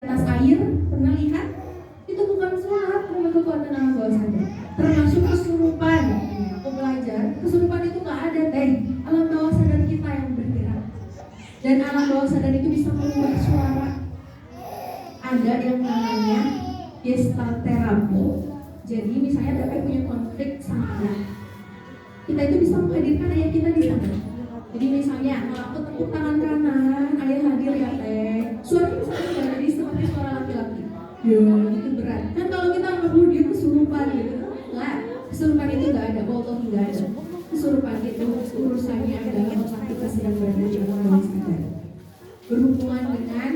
atas air, pernah lihat? Itu bukan sholat, nama kekuatan alam bawah sadar. Termasuk kesurupan. Aku belajar, kesurupan itu nggak ada, alam bawah sadar kita yang bergerak. Dan alam bawah sadar itu bisa mengubah suara. Ada yang namanya gestalt terapi. Jadi misalnya Tete punya konflik sama anak, kita itu bisa menghadirkan ayah kita di sana. Jadi misalnya kalau aku tepuk tangan kanan, ayah hadir ya Teh. Suaranya misalnya nggak jadi seperti suara laki-laki. Ya itu berat. Kan kalau kita nggak dia kesurupan gitu, nggak. Kesurupan itu nggak ada, bohong nggak ada. Kesurupan itu urusannya adalah otak kita sedang berada di alam bawah sadar. Berhubungan dengan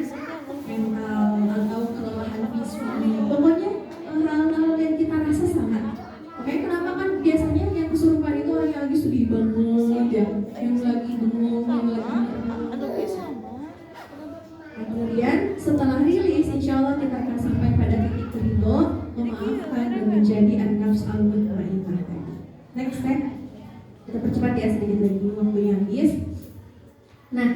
mental atau kelelahan visual. Pokoknya hal-hal yang kita rasa sangat. Oke, kenapa kan biasanya yang kesurupan itu orang yang lagi sedih banget ya, yang lagi bengong, yang lagi kemudian setelah rilis, insya Allah kita akan sampai pada titik ridho, memaafkan dan menjadi an-nafs al-mutmainnah. Next step, kita percepat ya sedikit lagi, waktunya habis. Nah,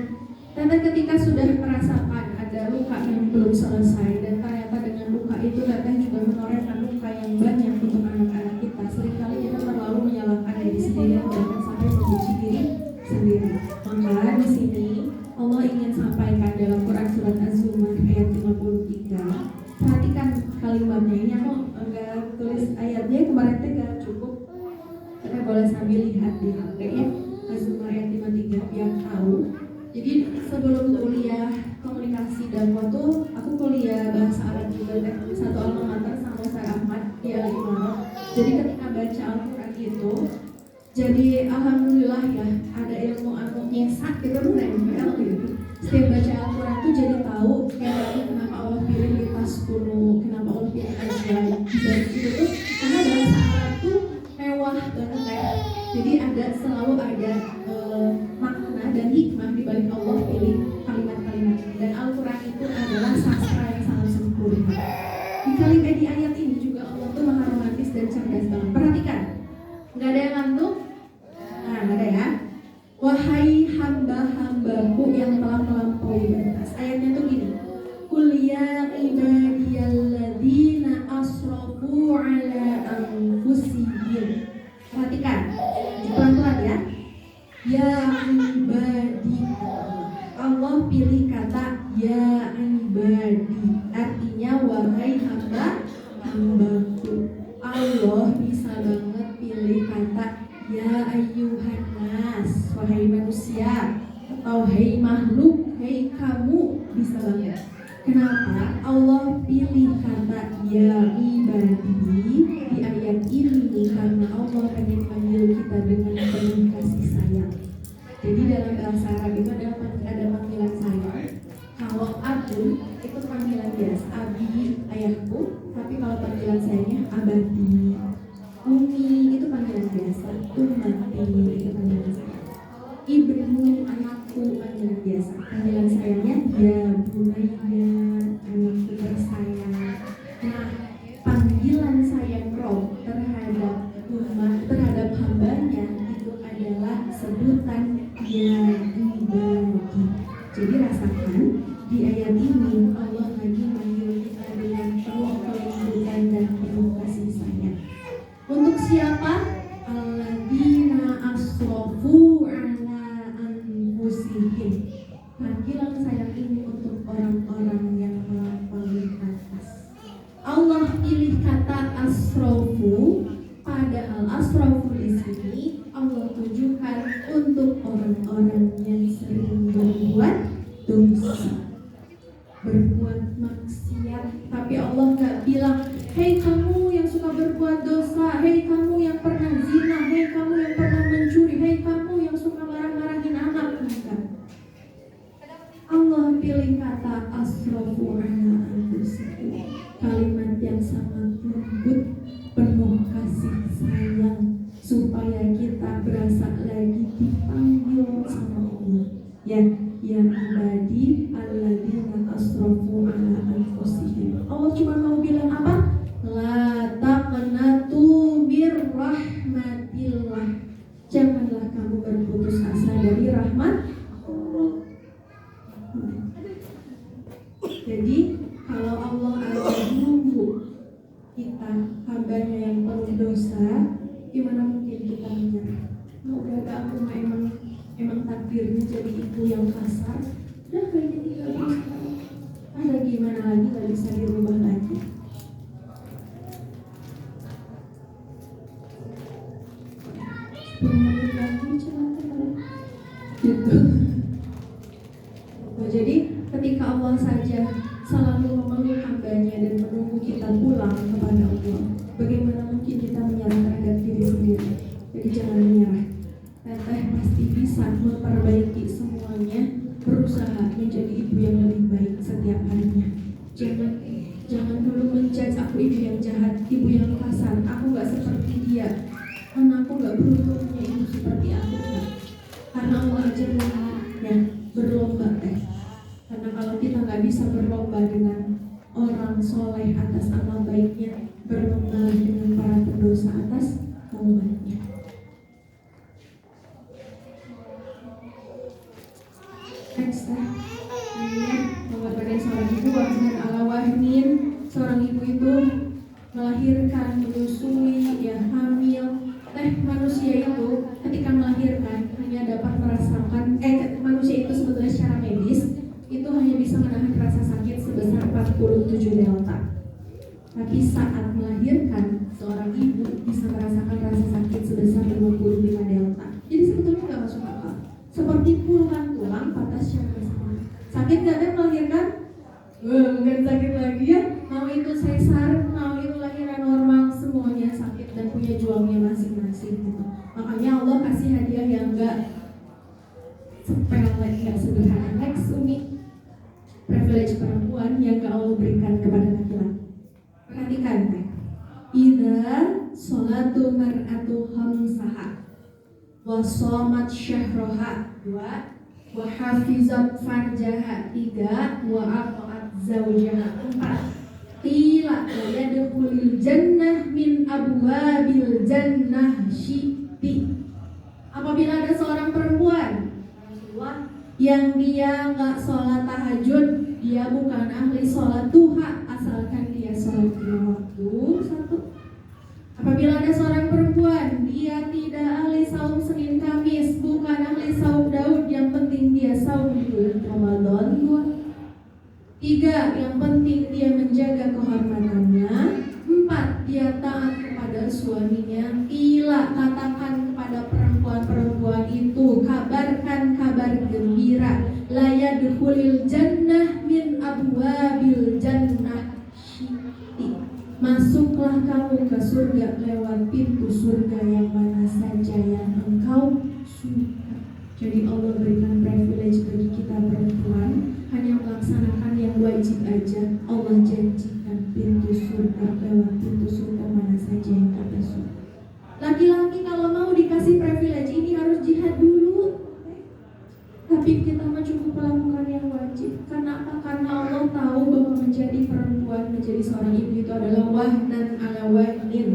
Tete ketika sudah merasakan ada luka yang belum selesai dan ternyata dengan luka itu Tete juga menorehkan luka yang banyak untuk anak-anak kita. Seringkali kita terlalu menyalahkan diri sendiri bahkan sampai membenci diri sendiri. Maka di sini Allah ingin sampaikan dalam Quran surat Az-Zumar ayat 53. Perhatikan kalimatnya ini, aku enggak tulis ayatnya kemarin gak cukup. Kita boleh sambil lihat di HP ya. Az-Zumar ayat 53 biar tahu. Jadi sebelum kuliah komunikasi dan foto, aku kuliah bahasa Arab juga satu alma mater sama Ustaz Ahmad di Al-Imarah. Jadi ketika baca Al-Quran itu, jadi alhamdulillah ya ada ilmu nyesak gitu, nempel gitu. Setiap baca Al-Quran tuh jadi tahu kayak kenapa Allah pilih litas kuno, kenapa Allah pilih ajaib. Dan itu tuh karena bahasa Arab tuh mewah banget ya. Jadi selalu ada makna dan hikmah di balik Allah pilih kalimat-kalimat. Dan Al-Quran itu adalah sastra yang sangat sempurna. Di ayat ini juga Allah tuh maha romantis dan cerdas banget. Perhatikan, nggak ada yang ngantuk. Nah, nggak ada ya. Wahai hamba-hambaku yang telah melampaui batas. Ayatnya tuh gini. Qul ya ibadiyalladzina asrafu ala anfusihim. Perhatikan, pelan-pelan ya. Ya ibadi. Allah pilih kata ya ibadi. Artinya wahai hamba-hambaku. Allah bisa banget pilih kata ya ayyuhan nas, wahai manusia, atau hei makhluk, hei kamu, bisa banget. Kenapa Allah pilih kata ya ibadi di ayat ini? Karena Allah pengen panggil kita dengan penuh kasih sayang. Jadi dalam bahasa Arab itu ada panggilan sayang. Kalau aku itu panggilan biasa, abi ayahku, tapi kalau panggilan sayangnya abadi. Umi itu panggilan biasa, ummati itu panggilan sayang. Ibnu anakku panggilan biasa, panggilan sayangnya ya bunayya, anakku tersayang. Nah, panggilan sayang Rob terhadap umat, terhadap hambanya itu adalah sebutan ya ibadi. Jadi rasakan di ayat ini Allah lagi manggil kita dengan penuh kelembutan dan penuh kasih sayang. Untuk siapa? Alladzina asrafu ala anfusihim. Panggilan sayang ini untuk orang-orang yang melampaui batas. Allah pilih kata asrafu, padahal asrafu di sini Allah tujukan untuk orang-orang yang sering berbuat dosa, berbuat maksiat. Tapi Allah nggak bilang, hei kamu yang suka berbuat dosa, hei kamu yang pernah zina, hei kamu yang pernah mencuri, hei kamu yang suka marah-marahin anak. Bukan. Allah pilih kata asrafu ala anfusihim, kalimat yang sangat lembut, penuh kasih sayang, supaya kita berasa lagi dipanggil sama Allah. Ya ibadi alladzina asrafu ala anfusihim. Allah cuma mau bilang apa? La taqnatu mir rahmatillah. Janganlah kamu berputus asa dari rahmat Allah. Jadi kalau kita hambanya yang penuh dosa, gimana mungkin kita menyerah? Udah aku mah emang takdirnya jadi ibu yang kasar. Udah kayaknya tinggal bisa. Ada gimana lagi, gak bisa dirubah lagi. 10 menit lagi celaka gitu. Nah, jadi ketika Allah saja selalu memeluk hambanya dan menunggu kita pulang kepada Allah, bagaimana mungkin kita menyerah terhadap diri sendiri? Jadi jangan menyerah. Teteh pasti bisa memperbaiki semuanya, berusaha menjadi ibu yang lebih baik setiap harinya. Jangan dulu menjudge aku ibu yang jahat, ibu yang kasar, aku gak seperti dia, anakku gak beruntung punya ibu seperti aku. Karena Allah aja ya berlomba teh. Karena kalau kita gak bisa berlomba dengan orang soleh atas amal baiknya, berlomba dengan para pendosa atas taubatnya. Next, mengabarkan seorang ibu Wahdan Ala-Wahnin. Seorang ibu itu melahirkan, menyusui, ya hamil. Manusia itu ketika melahirkan hanya dapat merasakan, manusia itu sebetulnya secara medis itu hanya bisa menahan rasa sakit sebesar 47 delta. Tapi saat melahirkan, seorang ibu bisa merasakan rasa sakit sebesar 55 delta. Jadi sebetulnya nggak masuk akal. Seperti puluhan tulang patah secara bersama. Sakit nggak kan melahirkan? Bukan sakit lagi ya. Mau itu sesar, mau itu lahiran normal, semuanya sakit dan punya juangnya masing-masing gitu. Makanya Allah kasih hadiah yang nggak sepele, nggak sederhana. Next, Umi, privilege perempuan yang gak Allah berikan kepada laki-laki. Perhatikan, idza sholatu mar'atu khamsaha wa shamat syahraha 2 wa hafizat farjaha 3 wa ata'at zawjaha 4 qila wa yadkhulul jannah min abwabil jannah syi'ti. Apabila ada seorang perempuan yang dia nggak sholat tahajud, dia bukan ahli sholat duha, asalkan dia sholat 5 waktu. 1. Apabila ada seorang perempuan, dia tidak ahli saum Senin Kamis, bukan ahli saum Daud, yang penting dia saum di bulan Ramadan. 2. 3. Yang penting dia menjaga kehormatannya. 4. Dia taat kepada suaminya. Ila, katakan kepada perempuan-perempuan itu, kabarkan kabar gembira, la yadkhulil jannah min abwabil jannah syi'ti. Masuklah kamu ke surga lewat pintu surga yang mana saja yang engkau suka. Jadi Allah berikan privilege bagi kita perempuan, hanya melaksanakan yang wajib aja. Allah janjikan pintu surga lewat pintu surga mana saja yang kita suka. Laki-laki kalau mau dikasih privilege ini harus jihad dulu. Tapi kita mah cukup melakukan yang wajib. Karena apa? Karena Allah tahu bahwa menjadi perempuan, menjadi seorang ibu itu adalah wahnan ala wahnin,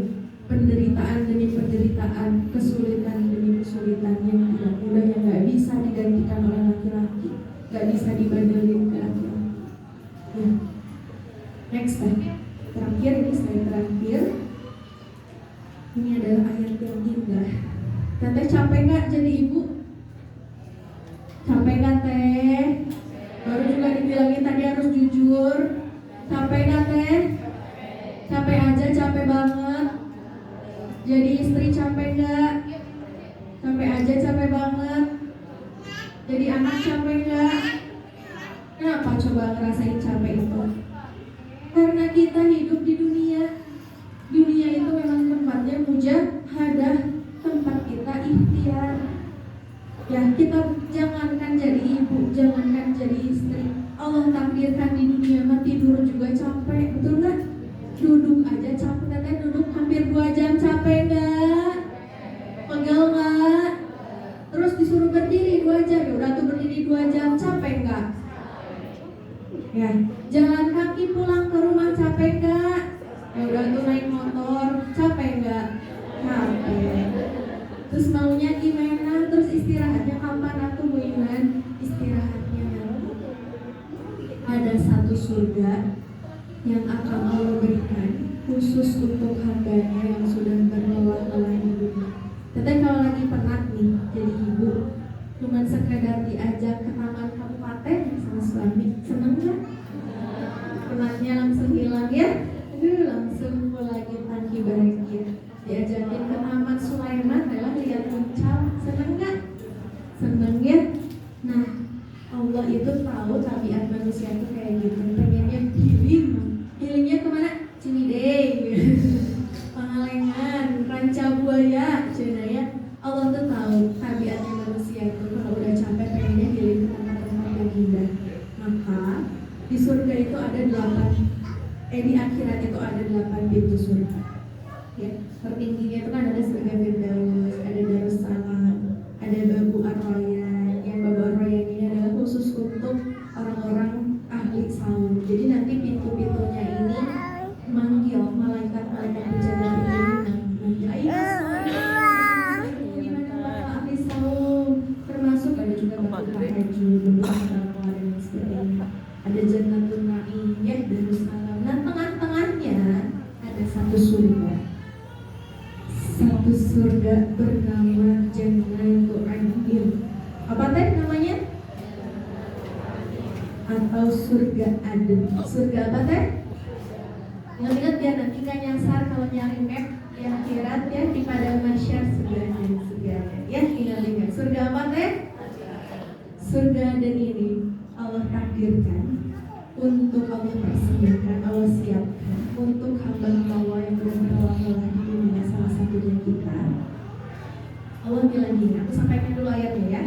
penderitaan demi penderitaan, kesulitan demi kesulitan yang tidak mudah, yang gak bisa digantikan oleh laki-laki, gak bisa dibandingin ke laki-laki. Ya. Next slide. Terakhir, ini slide terakhir. Ini adalah ayat yang indah. Teteh capek gak jadi ibu? Capek gak teh? Baru juga dibilangin tadi harus jujur. Capek gak teh? Capek aja, capek banget. Jadi istri capek gak? Capek aja, capek banget. Jadi anak capek gak? Kenapa coba ngerasain capek itu? Karena kita hidup di dunia. Dunia itu memang tempatnya mujahadah, tempat kita ikhtiar. Ya, kita jangankan jadi ibu, jangankan jadi istri, Allah takdirkan di dunia mah tidur juga capek, betul nggak? Duduk aja capek, teteh duduk hampir 2 jam, capek nggak? Pegel nggak? Terus disuruh berdiri 2 jam, ya udah tuh berdiri 2 jam, capek nggak? Ya, jalan kaki pulang ke rumah capek nggak? Ya udah tuh naik motor, capek nggak? Capek. Terus maunya gimana? Terus istirahatnya kapan? Aku buinan istirahatnya nanti. Ada satu surga yang akan Allah berikan khusus untuk hambanya yang sudah berlelah-lelah di dunia. Teteh kalau lagi penat nih jadi ibu, cuman sekadar diajak ke taman kabupaten sama suami, seneng nggak? Penatnya langsung hilang ya? Langsung lagi tangki bahagia. Diajakin ke taman Sulaiman, adalah lihat puncak, seneng nggak? Seneng ya? Nah, Allah itu tahu tabiat manusia itu kayak gitu, pengennya healing. Healingnya kemana? Ciwidey, Pangalengan, Ranca Buaya, cina ya. Allah tuh tahu tabiatnya manusia itu kalau udah capek pengennya healing ke tempat-tempat yang indah. Maka di surga itu ada 8, di akhirat itu ada 8 pintu surga. Ya, tertingginya itu kan ada surga Firdaus, ada Darussalam, ada Babu Ar-Rayyan. Yang Babu Ar-Rayyan ini adalah khusus untuk orang-orang ahli saum. Jadi nanti pintu-pintunya ini manggil malaikat-malaikat penjaga pintu ini. Ayo gimana Bapak ahli saum? Termasuk ada juga Babu Tahajud, Babu Taqwa dan sebagainya. Ada Jannatul Na'im, ya, Darussalam. Nah, tengah-tengahnya ada satu surga. Satu surga bernama Jannatul Adn. Apa teh namanya? Atau surga Aden. Surga apa teh? Ingat-ingat ya, nanti kan nyasar kalau nyari map di akhirat ya, di padang mahsyar surganya. Ya, ingat-ingat. Surga apa teh? Surga Aden ini Allah takdirkan untuk Allah persediakan, Allah siapkan untuk hamba-hamba Allah yang berlelah-lelah di dunia, salah satunya kita. Allah bilang gini, aku sampaikan dulu ayatnya ya.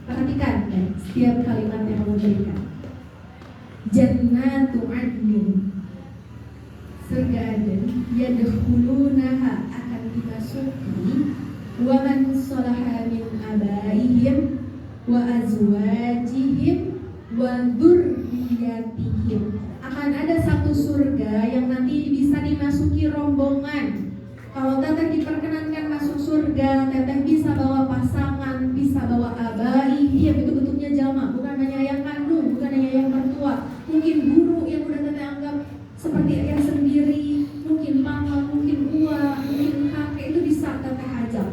Perhatikan ya, setiap kalimat yang Allah berikan. Jannatu adnin, surga Aden, yadkhulunaha, akan dimasuki, wa man sholaha min abaihim wa azwajihim wa dzurriyyatihim. Akan ada satu surga yang nanti bisa dimasuki rombongan. Kalau teteh diperkenankan masuk surga, teteh bisa bawa pasangan, bisa bawa abaihim, itu bentuknya jamak, bukan hanya yang kandung, bukan hanya yang mertua. Mungkin guru yang udah teteh anggap seperti ayah sendiri, mungkin mama, mungkin uwa, mungkin kakek, itu bisa teteh ajak.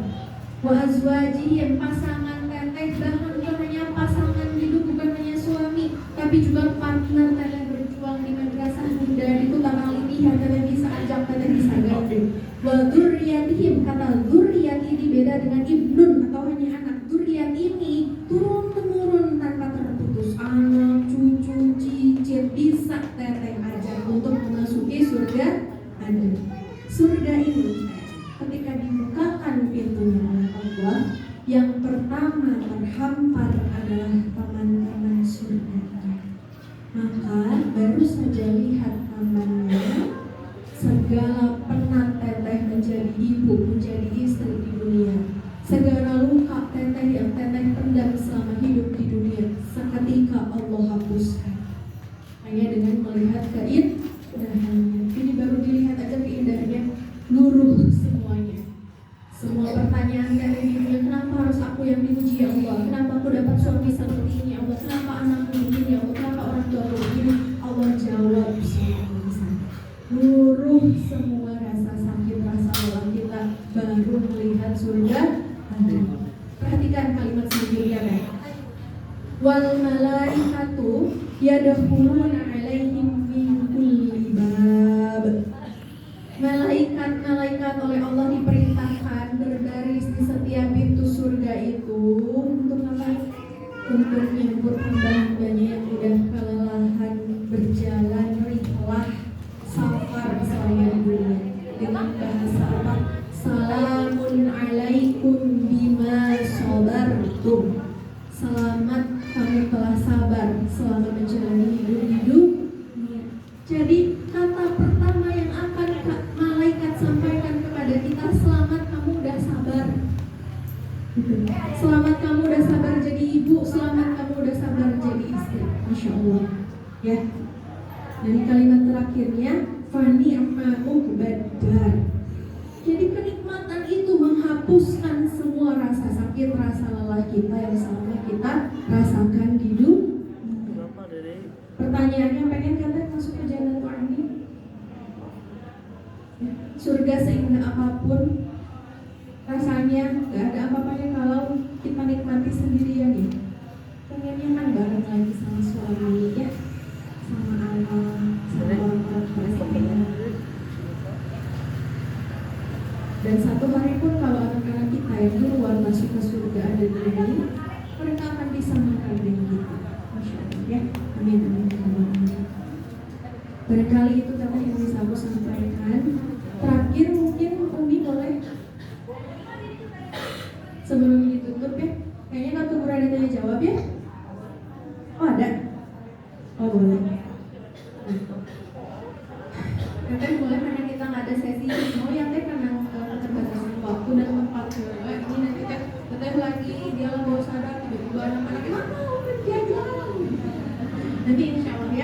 Wa azwajihim, pasangan teteh, bahkan bukan hanya pasangan hidup, bukan hanya suami, tapi juga partner teteh berjuang di madrasah muda, itu bakal latihan, teteh bisa ajak, teteh bisa gandeng. Wa dzurriyyatihim, kata dzurriyyat ini beda dengan ibnun atau hanya anak. Dzurriyyat ini turun temurun tanpa terputus, anak, cucu, cicit, bisa teteh ajak untuk memasuki surga Aden. Surga ini ketika dibukakan pintunya oleh Allah, yang pertama terhampar adalah taman-taman surganya. Maka baru saja lihat tamannya, segala penat teteh menjadi ibu, menjadi istri di dunia, segala luka teteh yang teteh pendam selama hidup di dunia, seketika Allah hapuskan hanya dengan melihat keindahannya. Ini baru dilihat aja keindahannya, luruh semuanya. Semua pertanyaan dari dirinya, kenapa harus aku yang diuji ya Allah? Kenapa aku dapat suami seperti ini ya Allah? Kenapa anakku begini ya Allah? Kenapa orang tua aku begini? Allah jawab semua di sana. Luruh semua rasa sakit, rasa lelah kita, baru melihat surga. Perhatikan kalimat selanjutnya kan. Wal malaikatu yadkhuluna alaihim min kulli bab. Malaikat-malaikat oleh Allah diperintahkan berbaris di setiap pintu surga itu untuk apa? Untuk menyambut hamba-hambanya yang udah kelelahan berjalan rihlah safar selama di dunia. Dengan bahasa apa? Salamun alaikum bima sabartum. Selamat, kamu telah sabar selama menjalani hidup. Jadi kata pertama yang akan malaikat sampaikan kepada kita, selamat kamu udah sabar. Selamat kamu udah sabar jadi ibu, selamat kamu udah sabar jadi istri. Masya Allah. Ya. Dan kalimat terakhirnya, fani ama'u badar. Jadi kenikmatan itu menghapuskan semua rasa sakit, rasa lelah kita yang selama kita rasakan di dunia. Pertanyaannya, pengen kata masuk ke Jannatul Adn? surga seindah apapun rasanya, gak ada apa-apanya kalau kita nikmati sendirian ya. Pengennya kan bareng lagi sama suami ya, sama anak, sama orang-orang terdekat. Dan satu hari pun kalau anak-anak kita yang di luar masuk ke surga ada di sini, mereka akan bisa makan dengan kita. Masya Allah ya. Amin amin amin. Barangkali itu tadi yang bisa aku sampaikan. Terakhir mungkin Umi boleh sebelum ditutup ya. Kayaknya nggak tuh berani tanya jawab ya. Oh ada. Oh boleh. Teteh boleh karena kita nggak ada sesi mau ya teh karena keterbatasan waktu dan tempat juga. Ini nanti teteh lagi dia lah bawa sadar tiba-tiba anak-anak mana mau kerja nanti insya Allah ya.